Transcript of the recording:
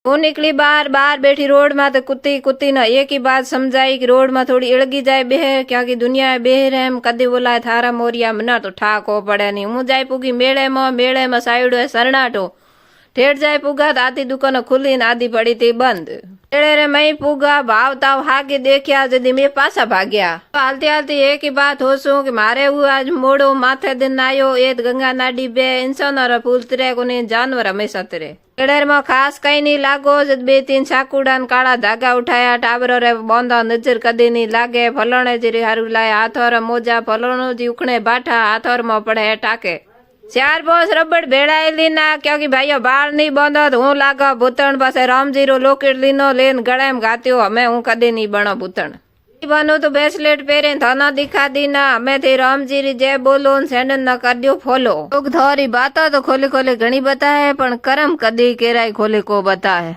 હું નીકળી बाहर बैठी रोड में तो कुत्ती न एक ही बात समझाई कि रोड में थोड़ी इड़गी जाए बेह क्योंकि दुनिया बेह रहे कदी बोला थारा मोरिया मना तो ठाक हो पड़े नहीं। हूँ जाए पुगी मेले में साइडो है सरनाटो ठेठ जाए पुगा तो आधी दुकान खुली न आधी पड़ी थी बंद। तेड़े रे मई पुगा भाव ताव हागे देखिया जदी मैं पासा भाग्या। हालती हालती एक ही बात होसू कि मारे वो आज मोड़ो माथे दिन आयो एत गंगा नाडी बे इंसान और फूल तरे कोने जानवर हमेशा तरे। तेड़े में खास कई नहीं लागो जद बे तीन साकुड़ा काला धागा उठाया टाबरो रे बंदा नजर कदी नहीं लागे फलोने जी हारू लाए हाथोर मोजा फलोनो जी उखणे बाठा हाथोर में पड़े टाके। चार बोस रबड़ भेड़ाई लीना क्योंकि भाईयो बाल नहीं बंदो तो हूँ लागा भूतण पासे रामजीरो लोकेट लीनो लेन गळे में गात्यो हमें हूँ कदी नहीं बनो भूतण बनो तो ब्रेसलेट पहरे थाना दिखा दी ना हमें थे रामजीरी जय बोलो सेंडन न कर दियो फॉलो। लोग थोड़ी बात तो खोले खोले घणी बताए पण करम कदी केराई खोले को बताए।